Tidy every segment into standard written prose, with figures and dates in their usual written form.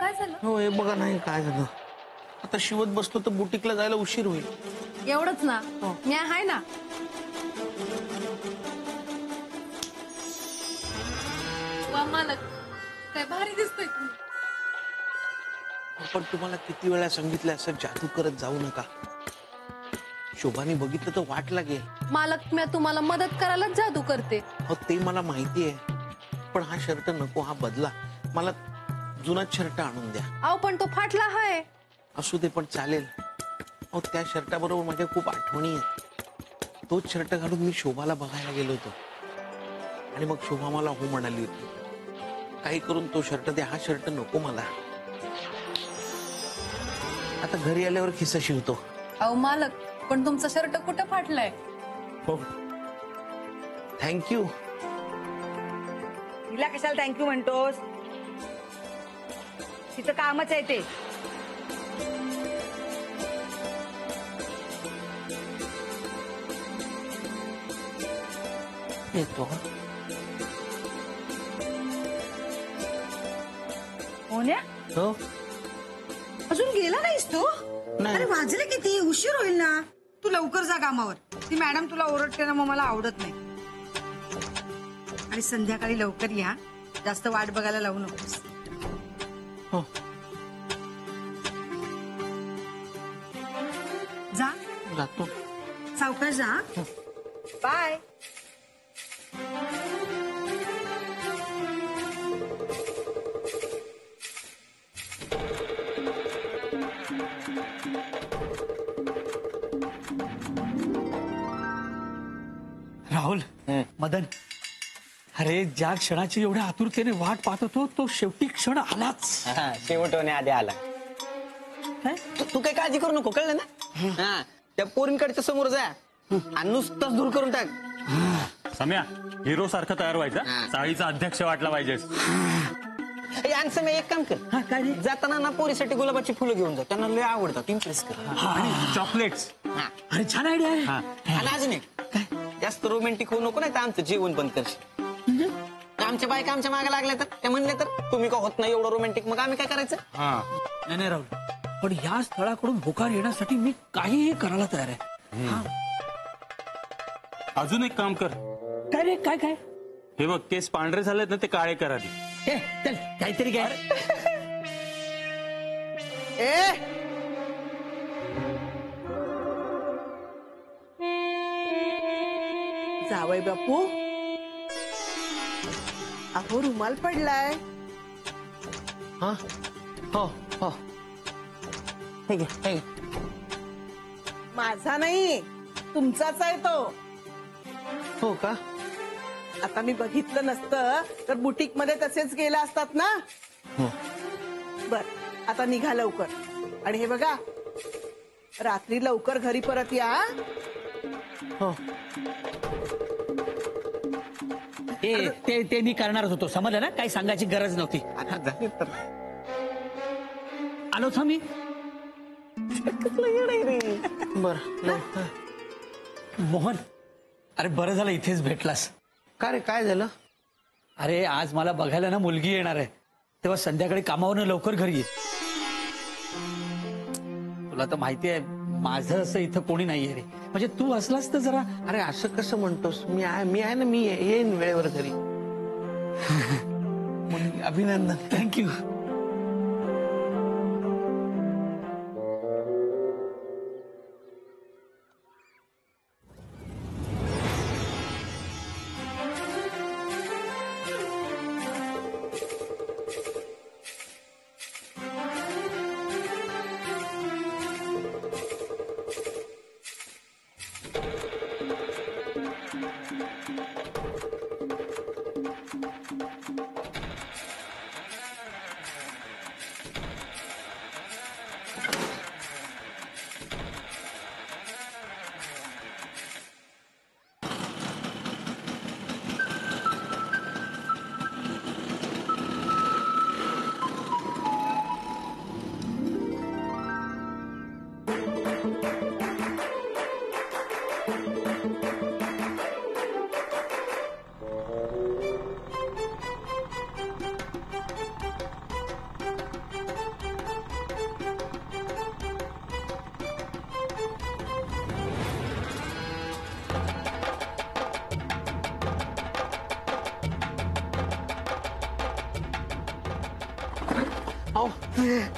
काय झालं? हो हे बघा नाही काय झालं, आता शिवत बसलो तर बुटीकला जायला उशीर होईल. एवढंच ना, मी आहे ना. वा मालक, काय भारी दिसतोय तुम्ही. पण तुम्हाला किती वेळा सांगितलं असं जादू करत जाऊ नका. शोभाने बघितलं तर वाट लागेल. मालक, मी तुम्हाला मदत करायला जादू करते. हो ते मला माहिती आहे, पण हा शर्ट नको, हा बदला. मला जुनाच शर्ट आणून द्या. अहो पण तो फाटला आहे. असू दे पण चालेल. अहो त्या शर्टाबरोबर माझ्या खूप आठवणी आहेत. तोच शर्ट घालून मी शोभाला बघायला गेलो होतो आणि मग शोभा मला हो म्हणाली होती. काही करून तो शर्ट द्या, हा शर्ट नको मला. आता घरी आल्यावर खिसा शिवतो. अहो मालक, पण तुमचा शर्ट कुठं फाटलाय? हो थँक्यू. तिला कशाला थँक्यू म्हणतोस? तिचं कामच आहे ते. येतो. मोन्या, हो अजून गेला नाहीस तू? नाही. अरे वाजले किती, उशीर होईल ना. तू लवकर जा कामावर. ती मॅडम तुला ओरडते ना, मग मला आवडत नाही. आणि संध्याकाळी लवकर या, जास्त वाट बघायला लावू नकोस. हो जा, जातो. सावकाश जा. बाय. राहुल, मदन, अरे ज्या क्षणाची एवढ्या आतुरतेने वाट पाहत होतो तो शेवटी क्षण आलाच. शेवट होण्याआधी आला. तू काही काळजी करू नको, कळलं ना? हा, त्या पोरींकडच्या समोर जा आणि नुसताच दूर करून टाक. सम्या, हिरो सारखं तयार व्हायचं, चाळीचा अध्यक्ष वाटला पाहिजेस. आणि समय एक काम कर, काय रे? जाताना ना पोरीसाठी गुलाबाची फुलं घेऊन जा, त्यांना लय आवडतात, इम्प्रेस कर. आणि चॉकलेट्स. अरे छान आयडिया आहे. आणि अजून एक, जास्त रोमॅन्टिक होऊ नको, नाही तर आमचं जीवन बंद करशील. आमच्या बायका आमच्या मागे लागल्या तर त्या म्हणले तर तुम्ही का होत नाही एवढं रोमॅन्टिक, मग आम्ही काय करायचं? नाही नाही राहुल, पण या स्थळाकडून होकार येण्यासाठी मी काहीही करायला तयार आहे. अजून एक काम कर. काय रे, काय काय? हे बघ, केस पांढरे झालेत ना, ते काळे कर आधी. चल काहीतरी काय. जावई बापू, अहो रुमाल पडलाय. हा हो हो हे घे, हे घे. माझा नाही, तुमचाच आहे तो. हो का? आता मी बघितलं नसतं तर बुटीक मध्ये तसेच गेला असतात ना. हो. बर, आता निघा लवकर. आणि हे बघा, रात्री लवकर घरी परत या. हो ते मी करणारच होतो, समजलं ना, काही सांगायची गरज नव्हती. आलो था मी. बर. मोहन, अरे बरं झालं इथेच भेटलास. का रे, काय झालं? अरे आज मला बघायला ना मुलगी येणार आहे, तेव्हा संध्याकाळी कामावरनं लवकर घरी ये. तुला तर माहिती आहे माझं असं इथं कोणी नाहीये रे, म्हणजे तू असलास तर जरा. अरे असं कसं म्हणतोस? मी आहे ना, मी येईन वेळेवर घरी. अभिनंदन. थँक्यू.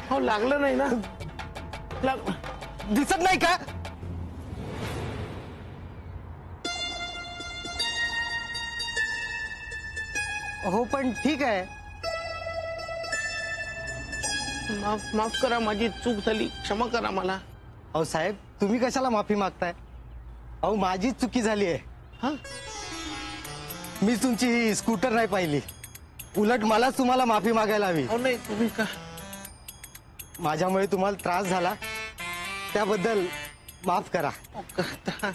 हो लागलं नाही ना दिसत नाही का? हो पण ठीक आहे. माफ करा, माझी चूक झाली, क्षमा करा मला. अहो साहेब, तुम्ही कशाला माफी मागताय? अहो माझीच चुकी झाली आहे. हा मी तुमची ही स्कूटर नाही पाहिली. उलट मलाच तुम्हाला माफी मागायला हवी. हो नाही तुम्ही का माझ्यामुळे तुम्हाला त्रास झाला त्याबद्दल माफ करा. करता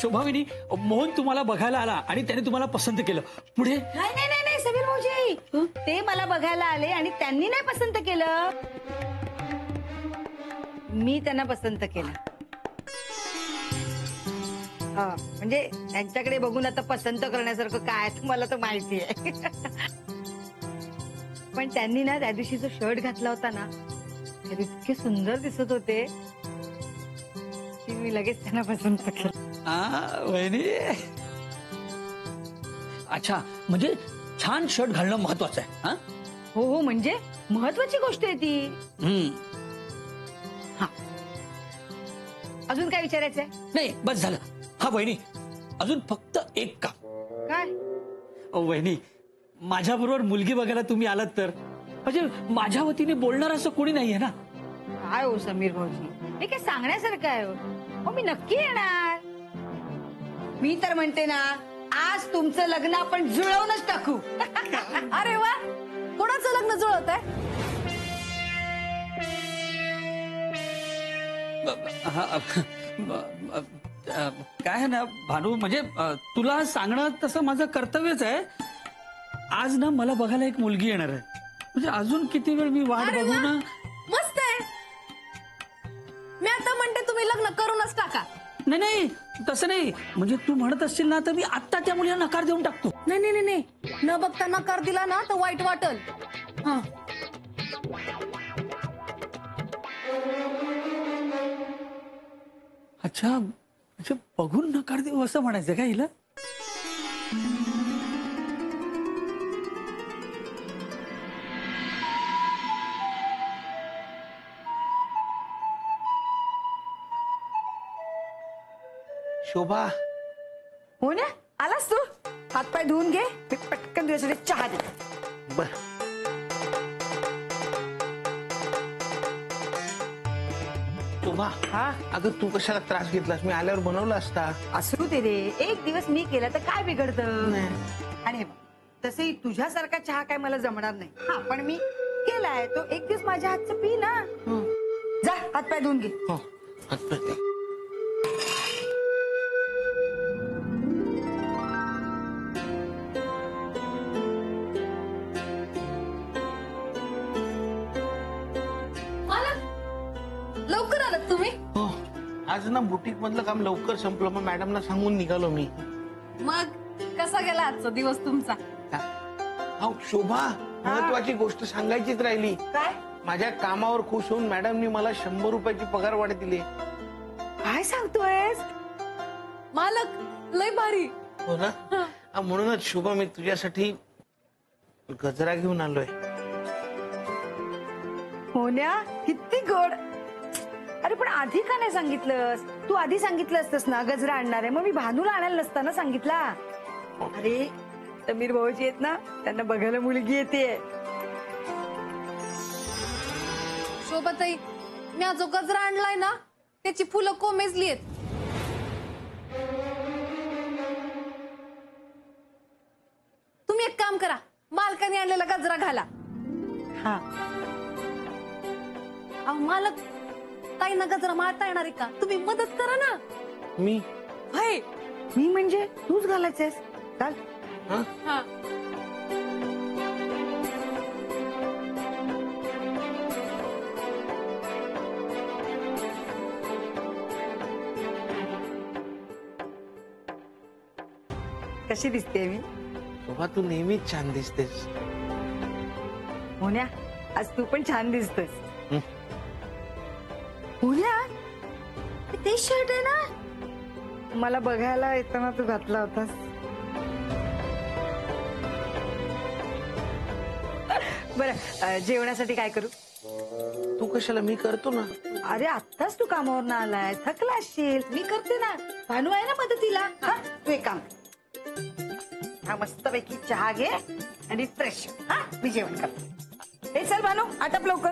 शोभाविनी, मोहन तुम्हाला बघायला आला आणि त्याने तुम्हाला पसंत केलं. पुढे नाही नाही नाही नाही समीर भाऊजी, ते मला बघायला आले आणि त्यांनी नाही पसंत केलं, मी त्यांना पसंत केलं. हा म्हणजे त्यांच्याकडे बघून आता पसंत करण्यासारखं काय तुम्हाला तर माहिती आहे. पण त्यांनी ना त्या दिवशी जो शर्ट घातला होता ना, ते इतके सुंदर दिसत होते की मी लगेच त्यांना पसंत केलं. वहिनी, अच्छा, म्हणजे छान शर्ट घालणं महत्वाचं आहे. हा हो हो, म्हणजे महत्वाची गोष्ट आहे ती. हा, अजून काय विचारायचंय? नाही, बस झालं. हा वहिनी, अजून फक्त एक काम. काय? वहिनी, माझ्या बरोबर मुलगी बघायला तुम्ही आलात तर म्हणजे माझ्या वतीने बोलणार असं कोणी नाहीये ना. काय हो समीर भाऊजी, हे काय सांगण्यासारखं आहे हो? हो, मी नक्की येणार. मी तर म्हणते ना, आज तुमचं लग्न आपण जुळवूनच टाकू. अरे वा, कोणाचं लग्न जुळवत आहे? काय आहे ना भानू, म्हणजे तुला सांगणं तसं माझं कर्तव्यच आहे. आज ना मला बघायला एक मुलगी येणार आहे. म्हणजे अजून किती वेळ मी वाट अरे बघू वा, ना. मस्त आहे. मी आता म्हणते तुम्ही लग्न करूनच टाका. नाही नाही, तसं नाही. म्हणजे तू म्हणत असशील ना तर मी आत्ता त्या मुलीला नकार देऊन टाकतो. नाही नाही नाही नाही, न बघता नकार दिला ना तर वाईट वाटल. हा, अच्छा, म्हणजे बघून नकार देऊ असं म्हणायचं का हिला? शोभा, हो ना, आलास तू. हातपाय धुवून घे, मी पटकन तुझ्यासाठी चहा दे. बर. शोभा, हा, अगं तू कशाला त्रास घेतलास? मी आल्यावर बनवला असता. असू दे रे, एक दिवस मी केला तर काय बिघडतं. आणि हे बघ, तसंही तुझ्यासारखा चहा काय मला जमणार नाही. हा, पण मी केलाय तो एक दिवस माझ्या हातचं पी ना. जा, हातपाय धुवून घे. हो, हातपाय धु. लवकर आलात तुम्ही. हो, आज ना बुटीक मधलं काम लवकर संपलं, मग मॅडमला सांगून निघालो मी. मग कसा गेला आजचा दिवस तुमचा? अहो शोभा, महत्वाची गोष्ट सांगायचीच राहिली. काय? माझ्या कामावर खुश होऊन मॅडमनी मला 100 रुपयाची पगार वाढ दिली. काय सांगतोयस? मालक लय भारी. हो ना, म्हणूनच शोभा, मी तुझ्यासाठी गजरा घेऊन आलोय. हो ना, किती गोड. अरे पण आधी का नाही सांगितलंस? तू आधी सांगितलं असतंस ना गजरा आणणार आहे, मग मी भानूला आणायला नसताना सांगितला. अरे समीर भाऊजी आहेत ना, त्यांना बघायला मुलगी येते. शोभाताई, मी आज जो गजरा आणलाय ना त्याची फुलं कोमेजली आहेत. तुम्ही एक काम करा, मालकाने आणलेला गजरा घाला. हा, अहो मालक, ताईंना गजरा मारता येणार आहे का? तुम्ही मदत करा ना. मी हाय, मी म्हणजे तूच घालायचंयस. चाल. हा. कशी दिसते मी? शोभा तू नेहमीच छान दिसतेस. मोन्या, आज तू पण छान दिसतोस. हं. मोन्या, हे तेच शर्ट आहे ना मला बघायला येताना तू घातला होतास. बरं, जेवणासाठी काय करू? तू कशाला, मी करतो ना. अरे आत्ताच तू कामावर आलाय, थकला असशील. मी करते ना, भानू आहे ना मदतीला. हा, तू एक काम, हा मस्तपैकी चहा घे आणि फ्रेश. हा, मी जेवण करते. हे चल भानू, आटप लवकर.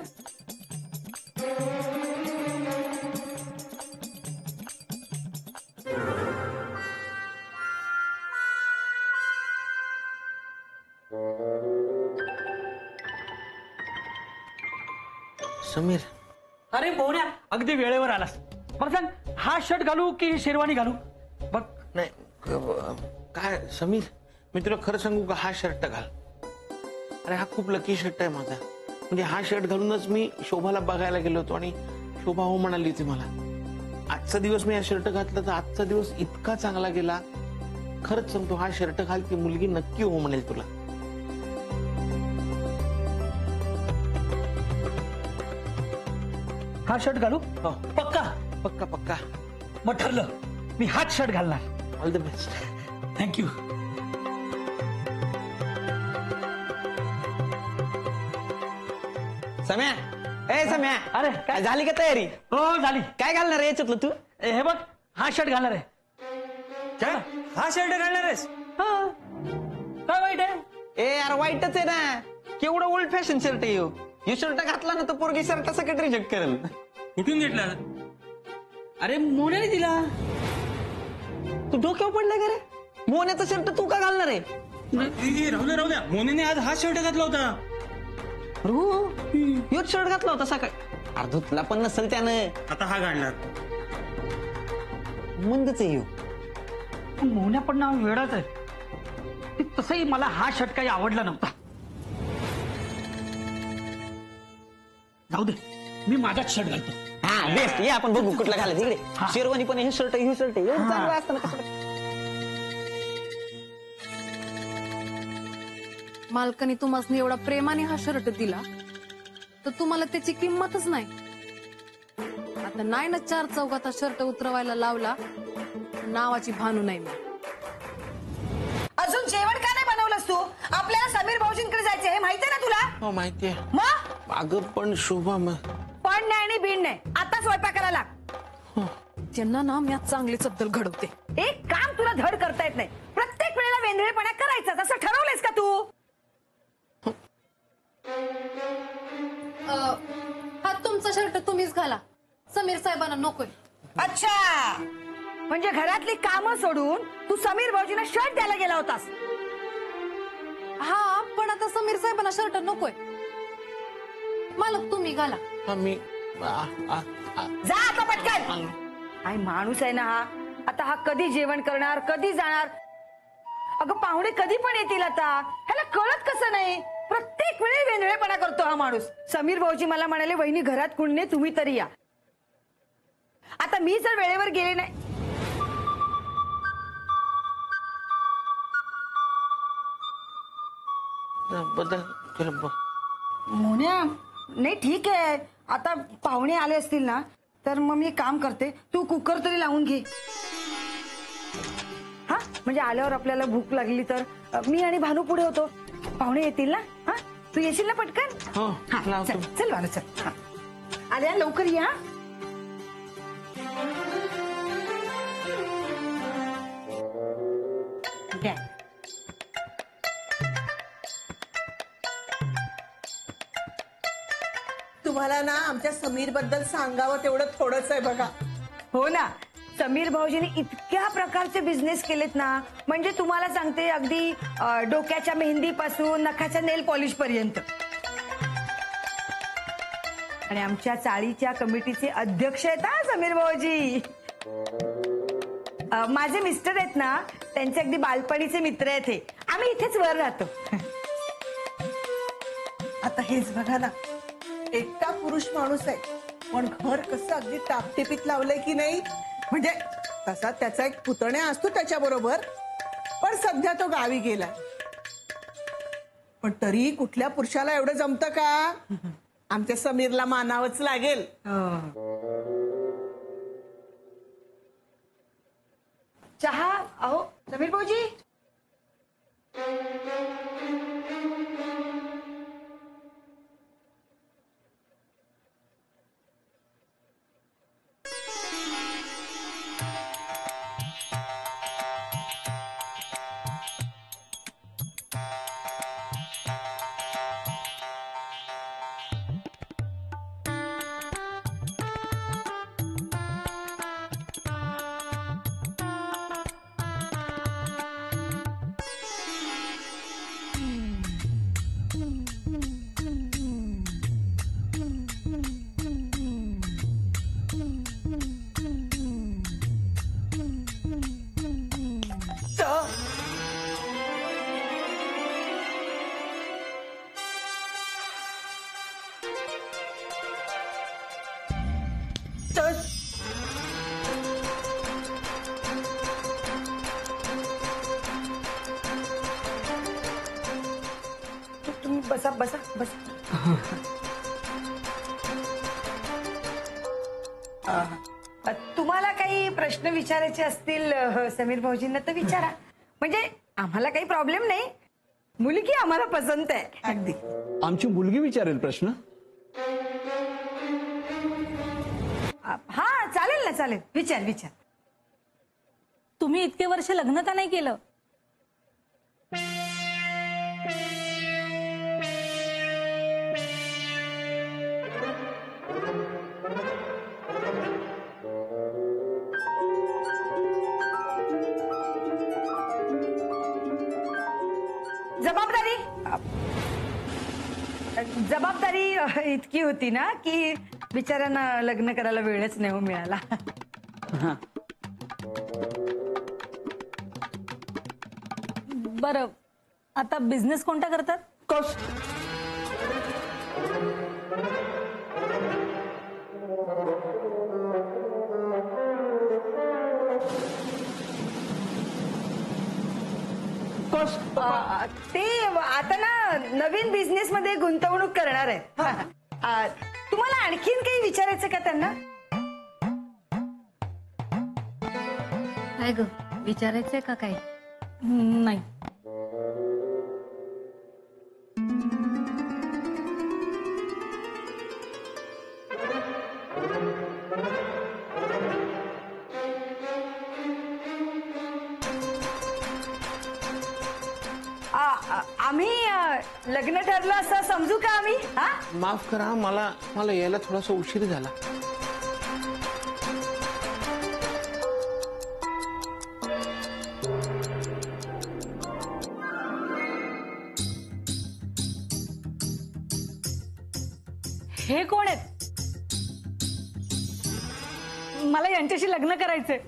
समीर, अरे बोऱ्या, अगदी वेळेवर आलास. बरं सांग, हा शर्ट घालू की शेरवानी घालू? बघ. नाही काय समीर, मी तुला खरं सांगू का, हा शर्ट घाल. अरे हा खूप लकी शर्ट आहे माझा. म्हणजे हा शर्ट घालूनच मी शोभाला बघायला गेलो होतो आणि शोभा हो म्हणाली होती मला. आजचा दिवस मी हा शर्ट घातला तर आजचा दिवस इतका चांगला गेला. खरंच सांगतो, हा शर्ट घाल, ती मुलगी नक्की हो म्हणेल तुला. हा शर्ट घालू? हो. पक्का? पक्का पक्का. मग ठरलं, मी हाच शर्ट घालणार. All the best. थँक्यू. सम्या, ए सम्या, अरे काय झाली का तयारी? हो झाली. काय घालणार आहे याच्यातलं तू? हे बघ, हा शर्ट घालणार आहे. काय? हा शर्ट घालणार आहेस? हा. काय वाईट आहे? ए यार, वाईटच आहे ना. केवढं ओल्ड फॅशन शर्ट आहे ह्यो शर्ट घातला ना तर पोरगी शर्ट सकट रिजेक्ट करेल. कुठून घेतला? अरे मोन्याने दिला. तू डोक्यावर पडलाय का रे? मोन्याचा शर्ट तू का घालणार आहे? राहू द्या. मोनेने आज हा शर्ट घातला होता. ह्योच शर्ट घातला होता सकाळी. अरे धुतला पण नसेल त्यानं. आता हा घालणार. मंदच आहे ह्यो. मोन्या पण नाव वेळाच आहे. तसंही मला हा शर्ट काही आवडला नव्हता. जाऊ दे, मी माझाच शर्ट घालतो. हा बेस्ट. ये आपण बघू कुठला घालायचं. इकडे हा. शेरवानी पण हे शर्ट हे शर्ट एवढं हा. चांगलं असतं ना कसं. मालकाने तुम्हाला एवढा प्रेमाने हा शर्ट दिला तर तुम्हाला त्याची किंमतच नाही. आता नाही ना 4 चौघात हा शर्ट उतरवायला लावला, नावाची भानू नाही मी. अजून जेवण का नाही बनवलंस तू? आपल्याला समीर भाऊजींकडे जायचं हे माहिती आहे ना तुला? हो माहितीये. मग अगं पण शोभा पण नाही आणि बिन नाही, आता स्वयंपाकाला लाग. त्यांना ना मी आज चांगली चब्दल घडवते. एक काम तुला धड करता येत नाही. प्रत्येक वेळेला वेंधळेपणा करायचा, असं ठरवलंयस का तू? हा तुमचा शर्ट तुम्हीच घाला, समीर साहेबांना नकोय. अच्छा, म्हणजे घरातली कामं सोडून तू समीर भाऊजींना शर्ट द्यायला गेला होतास? हा, पण आता समीर साहेबांना शर्ट नकोय. मालक तुम्ही घाला. मी जा आता पटकन. काय माणूस आहे ना हा. आता हा कधी जेवण करणार, कधी जाणार? अगं पाहुणे कधी पण येतील आता. ह्याला कळत कसं नाही? प्रत्येक वेळी वेंधळेपणा करतो हा माणूस. समीर भाऊजी मला म्हणाले, वहिनी घरात कुणी नाही, तुम्ही तरी या. आता मी जर वेळेवर गेले नाही. बदल केलं. मोन्या, नाही ठीक आहे. आता पाहुणे आले असतील ना तर मग मी काम करते, तू कुकर तरी लावून घे. हा, म्हणजे आल्यावर आपल्याला भूक लागली तर मी आणि भानू पुढे होतो. पाहुणे येतील ना. हा, तू येशील ना पटकन? हो, हा, लावतो. चल चल भानू चल. हा, आल्या लवकर या. द्या. तुम्हाला ना आमच्या समीर बद्दल सांगावं तेवढं थोडंच आहे बघा. हो ना, समीर भाऊजीने इतक्या प्रकारचे बिझनेस केलेत ना. म्हणजे तुम्हाला सांगते, अगदी डोक्याच्या मेहंदीपासून नखाच्या नेल पॉलिश पर्यंत. आणि आमच्या चाळीच्या कमिटीचे अध्यक्ष आहेत हा समीर भाऊजी. माझे मिस्टर आहेत ना, त्यांचे अगदी बालपणीचे मित्र आहेत हे. आम्ही इथेच वर राहतो. आता हेच बघा ना, एकटा पुरुष माणूस आहे पण घर कसं अगदी टापटिपीत लावलंय की नाही. म्हणजे तसा त्याचा एक पुतण्या असतो त्याच्या बरोबर, पण सध्या तो गावी गेलाय. पण तरी कुठल्या पुरुषाला एवढं जमतं का? आमच्या समीरला मानावंच लागेल. चहा अहो समीर भाऊजी. तुम्ही बसा बसा बसा. तुम्हाला काही प्रश्न विचारायचे असतील समीर भाऊजींना तर विचारा. म्हणजे आम्हाला काही प्रॉब्लेम नाही. मुलगी आम्हाला पसंत आहे. अगदी. आमची मुलगी विचारेल प्रश्न. हा चालेल ना चालेल. विचार विचार. तुम्ही इतके वर्ष लग्न का नाही केलं? जबाबदारी इतकी होती ना की बिचाऱ्यांना लग्न करायला वेळच नाही मिळाला. बरं, आता बिझनेस कोणता करतात? कस ते आता ना नवीन बिझनेस मध्ये गुंतवणूक करणार आहे. तुम्हाला आणखीन काही विचारायचं का त्यांना? काय ग, विचारायचंय का काय? नाही. आम्ही लग्न ठरलं असं समजू का आम्ही? हा माफ करा, मला यायला थोडासा उशीर झाला. हे कोण आहेत? मला यांच्याशी लग्न करायचंय.